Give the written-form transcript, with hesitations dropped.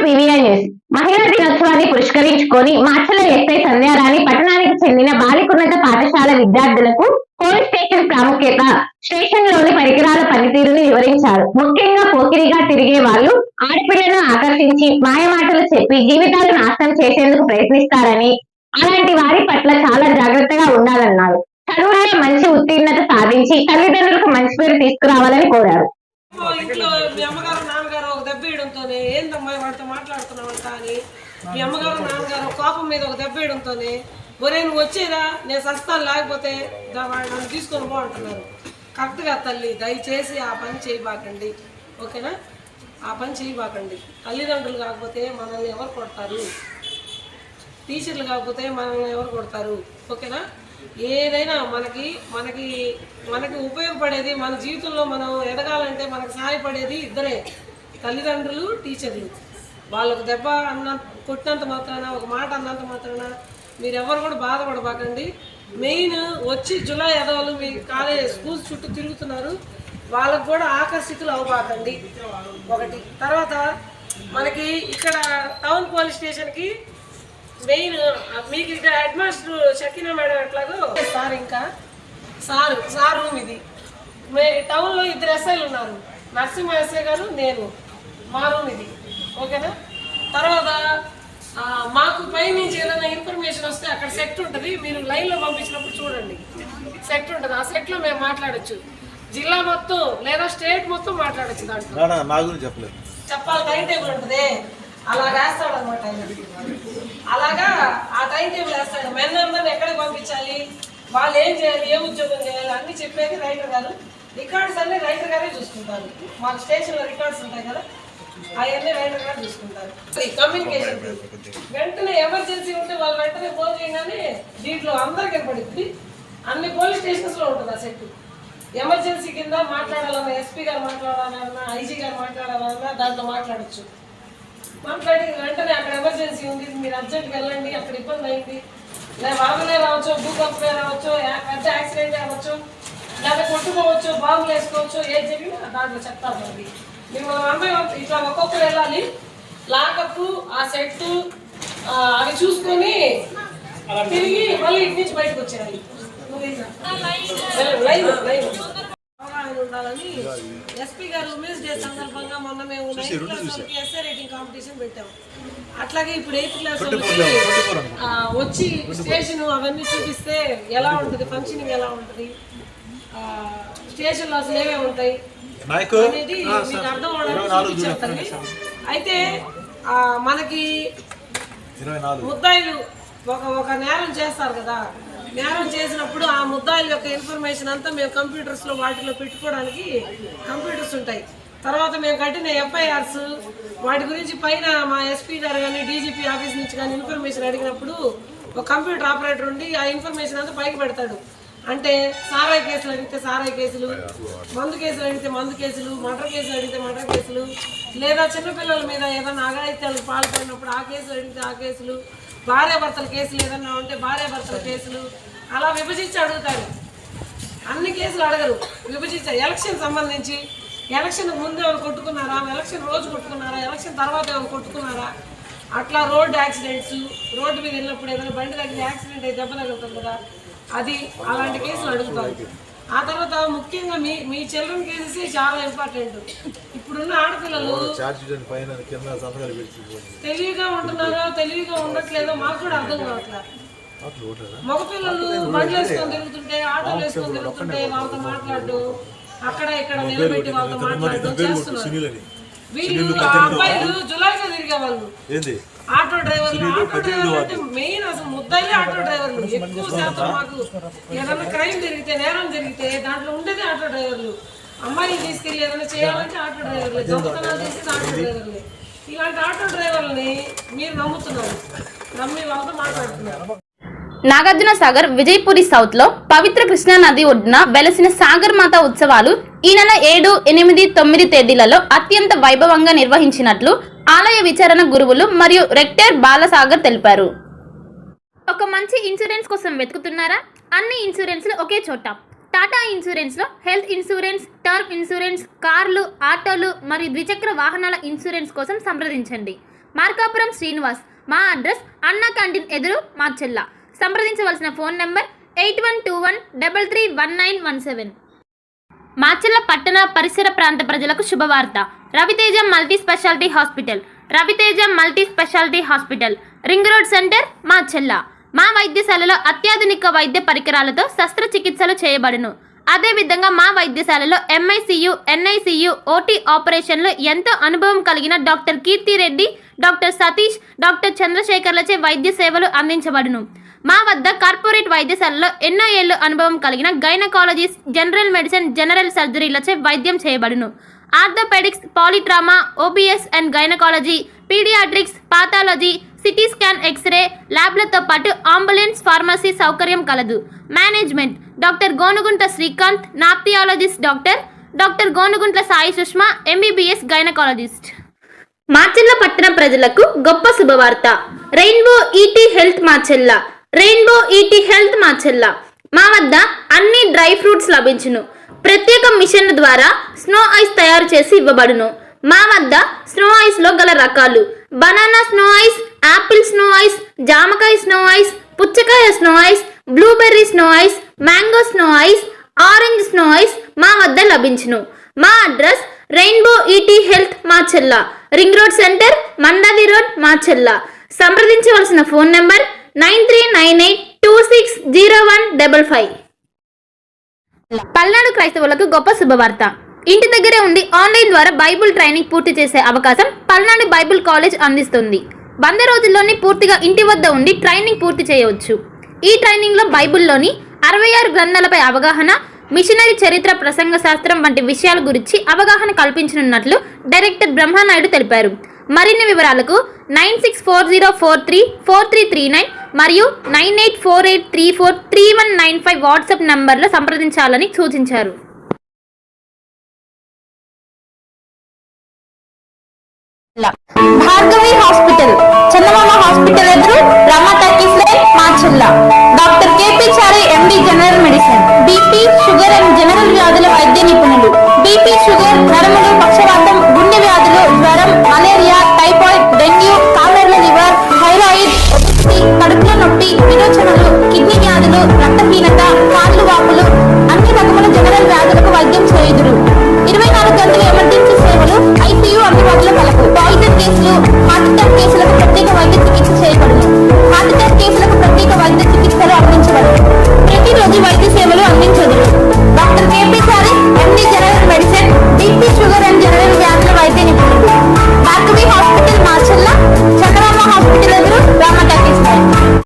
PVR news. మహిళా దినోత్సవాన్ని పురస్కరించుకొని మాచర్ల ఎస్ఐ సంధ్యారాణి పట్టణానికి చెందిన బాలికోన్నత పాఠశాల విద్యార్థులకు పోలీస్ స్టేషన్ ప్రాముఖ్యత, స్టేషన్లోని పరికరాల పనితీరును వివరించారు. ముఖ్యంగా పోకిరిగా తిరిగే వాళ్ళు ఆడపిల్లను ఆకర్షించి మాయమాటలు చెప్పి జీవితాలు నాశనం చేసేందుకు ప్రయత్నిస్తారని, అలాంటి వారి పట్ల చాలా జాగ్రత్తగా ఉండాలన్నారు. చదువుల్లో మంచి ఉత్తీర్ణత సాధించి తల్లిదండ్రులకు మంచి పేరు తీసుకురావాలని కోరారు. ఇంట్లో మీ అమ్మగారు నాన్నగారు ఒక దెబ్బ వేయడంతోనే ఏందమ్మా వాడితో మాట్లాడుతున్నావంట అని మీ అమ్మగారు నాన్నగారు కోపం మీద ఒక దెబ్బ వేయడంతోనే ఒరే నువ్వు వచ్చేదా నేను సస్తాను లేకపోతే నన్ను తీసుకొని పోంటున్నారు. కరెక్ట్గా తల్లి దయచేసి ఆ పని చేయబాకండి, ఓకేనా? ఆ పని చేయబాకండి. తల్లిదండ్రులు కాకపోతే మనల్ని ఎవరు కొడతారు? టీచర్లు కాకపోతే మనల్ని ఎవరు కొడతారు? ఓకేనా? ఏదైనా మనకి మనకి మనకి ఉపయోగపడేది, మన జీవితంలో మనం ఎదగాలంటే మనకు సహాయపడేది ఇద్దరే, తల్లిదండ్రులు, టీచర్లు. వాళ్ళకు దెబ్బ కొట్టినంత మాత్రాన, ఒక మాట అన్నంత మాత్రాన మీరెవరు కూడా బాధపడబాకండి. మెయిన్ వచ్చి జులై ఎదవలు మీ కాలేజ్ స్కూల్స్ చుట్టూ తిరుగుతున్నారు, వాళ్ళకు కూడా ఆకర్షితులు అవ్వబాకండి ఒకటి. తర్వాత మనకి ఇక్కడ టౌన్ పోలీస్ స్టేషన్కి మెయిన్ మీకు ఇక్కడ హెడ్ మాస్టర్ షకీనా మేడం ఎట్లాగో సార్, ఇంకా సార్ రూమ్ ఇది. టౌన్లో ఇద్దరు ఎస్ఐలు ఉన్నారు, నరసింహ ఎస్ఐ గారు, నేను, మా రూమ్ ఇది, ఓకేనా? తర్వాత మాకు పై నుంచి ఏదైనా ఇన్ఫర్మేషన్ వస్తే అక్కడ సెట్ ఉంటుంది, మీరు లైన్లో పంపించినప్పుడు చూడండి, సెట్ ఉంటుంది. ఆ సెట్లో మేము మాట్లాడచ్చు, జిల్లా మొత్తం లేదా స్టేట్ మొత్తం మాట్లాడచ్చు. దాంట్లో చెప్పాలి టైం టేబుల్ ఉంటుంది, అలా వేస్తాడు అనమాట ఆయన. అలాగా ఆ టైం టేబుల్ వేస్తాడు. మెన్ అందరిని ఎక్కడికి పంపించాలి, వాళ్ళు ఏం చేయాలి, ఏ ఉద్యోగం చేయాలి అన్ని చెప్పేది రైటర్ గారు. రికార్డ్స్ అన్ని రైటర్ గారే చూసుకుంటారు. మాకు స్టేషన్లో రికార్డ్స్ ఉంటాయి కదా, అవన్నీ రైటర్ గారు చూసుకుంటారు. కమ్యూనికేషన్ వెంటనే ఎమర్జెన్సీ ఉంటే వాళ్ళు వెంటనే ఫోన్ చేయగానే దీంట్లో అందరికీ పడుతుంది. అన్ని పోలీస్ స్టేషన్స్లో ఉంటుంది ఆ సెట్. ఎమర్జెన్సీ కింద మాట్లాడాలన్నా, ఎస్పీ గారు మాట్లాడాలన్నా, ఐజీ గారు మాట్లాడాలన్నా దాంట్లో మాట్లాడచ్చు. మాట్లాడి వెంటనే అక్కడ ఎమర్జెన్సీ ఉంది, మీరు అర్జెంట్కి వెళ్ళండి, అక్కడ ఇబ్బంది అయింది, లేదా వరదలే రావచ్చు, భూకంపమే రావచ్చు, పెద్ద యాక్సిడెంట్ అవ్వచ్చు, లేదా కొట్టుకోవచ్చు, బాంబులు వేసుకోవచ్చు, ఏది జరిగినా దాంట్లో చెప్తారు. మరి మిమ్మల్ని అందరూ ఇట్లా ఒక్కొక్కరు వెళ్ళాలి, లాకప్ ఆ సెట్ అవి చూసుకొని తిరిగి మళ్ళీ ఇంటి నుంచి బయటకు వచ్చేయాలి. ఉండాలని ఎస్పీ గారు ఉమెన్స్ డే సందర్భంగా మొన్న మేము 9th క్లాస్ వాళ్ళకి ఎస్ఏ రైటింగ్ కాంపిటీషన్ పెట్టాము. అట్లాగే ఇప్పుడు 8th క్లాస్ వాళ్ళకి వచ్చి స్టేషన్ అవన్నీ చూపిస్తే ఎలా ఉంటుంది, ఫంక్షనింగ్ ఎలా ఉంటుంది, స్టేషన్లో అసలు ఏమేమి ఉంటాయి అనేది మీకు అర్థం అవడానికి చూపించాలి. అయితే మనకి ముద్దాయిలు ఒక నేరం చేస్తారు కదా, నేరం చేసినప్పుడు ఆ ముద్దాయిల యొక్క ఇన్ఫర్మేషన్ అంతా మేము కంప్యూటర్స్లో వాటిలో పెట్టుకోవడానికి కంప్యూటర్స్ ఉంటాయి. తర్వాత మేము కట్టిన ఎఫ్ఐఆర్స్ వాటి గురించి పైన మా ఎస్పీ గారు కానీ డీజీపీ ఆఫీస్ నుంచి కానీ ఇన్ఫర్మేషన్ అడిగినప్పుడు ఒక కంప్యూటర్ ఆపరేటర్ ఉండి ఆ ఇన్ఫర్మేషన్ అంతా పైకి పెడతాడు. అంటే సారాయి కేసులు అడిగితే సారాయి కేసులు, మందు కేసులు అడిగితే మందు కేసులు, మర్డర్ కేసులు అడిగితే మర్డర్ కేసులు, లేదా చిన్నపిల్లల మీద ఏదైనా అఘాయిత్యాలకు పాల్పడినప్పుడు ఆ కేసులు అడిగితే ఆ కేసులు, భార్యాభర్తల కేసులు ఏదన్నా ఉంటే భార్యాభర్తల కేసులు, అలా విభజించి అడుగుతారు. అన్ని కేసులు అడగరు, విభజించారు. ఎలక్షన్ సంబంధించి ఎలక్షన్ ముందు ఎవరు కొట్టుకున్నారా, ఎలక్షన్ రోజు కొట్టుకున్నారా, ఎలక్షన్ తర్వాత ఎవరు కొట్టుకున్నారా, అట్లా రోడ్డు యాక్సిడెంట్స్, రోడ్డు మీద వెళ్ళినప్పుడు ఏదైనా బండి తగ్గి యాక్సిడెంట్ అయి దెబ్బ తగ్గుతుంది కదా, అది అలాంటి కేసులు అడుగుతారు. ఆ తర్వాత ముఖ్యంగా మీ చిల్డ్రన్ కేసెస్ చాలా ఇంపార్టెంట్. ఇప్పుడున్న ఆడపిల్లలు తెలివిగా ఉంటున్నారో తెలివిగా ఉండట్లేదో మాకు కూడా అర్థం కావట్లేదు. మగపిల్లలు బండ్లు వేసుకొని తిరుగుతుంటే, ఆటోలు వేసుకొని తిరుగుతుంటే వాళ్ళతో మాట్లాడడం, అక్కడ ఇక్కడ నిలబెట్టి వాళ్ళతో మాట్లాడడం చేస్తున్నారు. వీళ్ళు అబ్బాయిలు జులాయిగా తిరిగే వాళ్ళు ఆటో డ్రైవర్లు. ఆటో డ్రైవర్లు అంటే మెయిన్ అసలు ముద్దాయి ఆటో డ్రైవర్లు. ఎక్కువ శాతం మాకు ఏదైనా క్రైమ్ జరిగితే, నేరం జరిగితే దాంట్లో ఉండేది ఆటో డ్రైవర్లు. అమ్మాయిని తీసుకెళ్ళి ఏదైనా చేయాలంటే ఆటో డ్రైవర్లే, దొంగతనాలు చేసేది ఆటో డ్రైవర్లే. ఇలాంటి ఆటో డ్రైవర్లని మీరు నమ్ముతున్నారు, నమ్మి వాళ్ళతో మాట్లాడుతున్నారు. నాగార్జున సాగర్ విజయపురి సౌత్ లో పవిత్ర కృష్ణా నది ఒడ్డున వెలసిన సాగర్ మాత ఉత్సవాలు ఈ నెల 7, 8, 9 తేదీలలో అత్యంత వైభవంగా నిర్వహించినట్లు ఆలయ విచారణ గురువులు మరియు రెక్టర్ బాలసాగర్ తెలిపారు. ఒక మంచి ఇన్సూరెన్స్ కోసం వెతుకుతున్నారా? అన్ని ఇన్సూరెన్స్లు ఒకే చోట. టాటా ఇన్సూరెన్స్లో హెల్త్ ఇన్సూరెన్స్, టర్మ్ ఇన్సూరెన్స్, కార్లు, ఆటోలు మరియు ద్విచక్ర వాహనాల ఇన్సూరెన్స్ కోసం సంప్రదించండి. మార్కాపురం శ్రీనివాస్. మా అడ్రస్ అన్నా క్యాంటీన్ ఎదురు మాచెల్ల. సంప్రదించవలసిన ఫోన్ నెంబర్ 8121331917. మాచెల్ల పట్టణ పరిసర ప్రాంత ప్రజలకు శుభవార్త. Raviteja multi speciality hospital. Raviteja multi speciality hospital, ring road centre, Macherla. మా వైద్యశాలలో అత్యాధునిక వైద్య పరికరాలతో శస్త్రచికిత్సలు చేయబడును. అదేవిధంగా మా వైద్యశాలలో MICU, NICU, OT ఆపరేషన్లు ఎంతో అనుభవం కలిగిన doctor Keerthi Reddy, doctor Satish, doctor చంద్రశేఖర్లచే వైద్య సేవలు అందించబడును. మా వద్ద కార్పొరేట్ వైద్యశాలలో ఎన్నో ఏళ్లు అనుభవం కలిగిన గైనకాలజిస్ట్, జనరల్ మెడిసిన్, జనరల్ సర్జరీలచే వైద్యం చేయబడును. Orthopaedics, polytrauma, OBS and gynaecology, paediatrics, pathology, CT scan, x-ray ల్యాబ్లతో పాటు అంబులెన్స్, ఫార్మసీ సౌకర్యం కలదు. మేనేజ్మెంట్ డాక్టర్ గోనుగుంట్ల శ్రీకాంత్, నాప్థియాలజిస్ట్ doctor Gonuguntla Sai Sushma, MBBS gynaecologist. Macherla పట్టణ ప్రజలకు గొప్ప శుభవార్త. Rainbow ET health Macherla. Rainbow ET health Macherla. మా వద్ద అన్ని డ్రై ఫ్రూట్స్ లభించును. ప్రత్యేక మిషన్ ద్వారా స్నో ఐస్ తయారు చేసి ఇవ్వబడును. మా వద్ద స్నో ఐస్ లో గల రకాలు: banana snow ice, apple snow ice, జామకాయ స్నో ఐస్, పుచ్చకాయ snow ice, blueberry snow ice, mango snow ice, orange snow ice మా వద్ద లభించును. మా address rainbow ET health Macherla, ring road centre, Mandavi road, Macherla. సంప్రదించవలసిన ఫోన్ నెంబర్ 9398260155. పల్నాడు క్రైస్తవులకు గొప్ప శుభవార్త. ఇంటి దగ్గరే ఉండి ఆన్లైన్ ద్వారా బైబుల్ ట్రైనింగ్ పూర్తి చేసే అవకాశం పల్నాడు బైబుల్ కాలేజ్ అందిస్తుంది. 100 రోజుల్లోనే పూర్తిగా ఇంటి వద్ద ఉండి ట్రైనింగ్ పూర్తి చేయవచ్చు. ఈ ట్రైనింగ్లో బైబుల్లోని 66 గ్రంథాలపై అవగాహన, మిషనరీ చరిత్ర, ప్రసంగ శాస్త్రం వంటి విషయాల గురించి అవగాహన కల్పించనున్నట్లు డైరెక్టర్ బ్రహ్మానాయుడు తెలిపారు. మరిన్ని వివరాలకు 9640434339 మరియు 9848343195 వాట్సాప్ నంబర్లో సంప్రదించాలని సూచించారు. భార్గవి హాస్పిటల్, చందమామ హాస్పిటల్ ఎదురు, Rama talkies line, Macherla. Doctor KP Chari MD general medicine, BP, sugar and general వ్యాధుల వైద్య నిపుణులు. BP, sugar, నరములు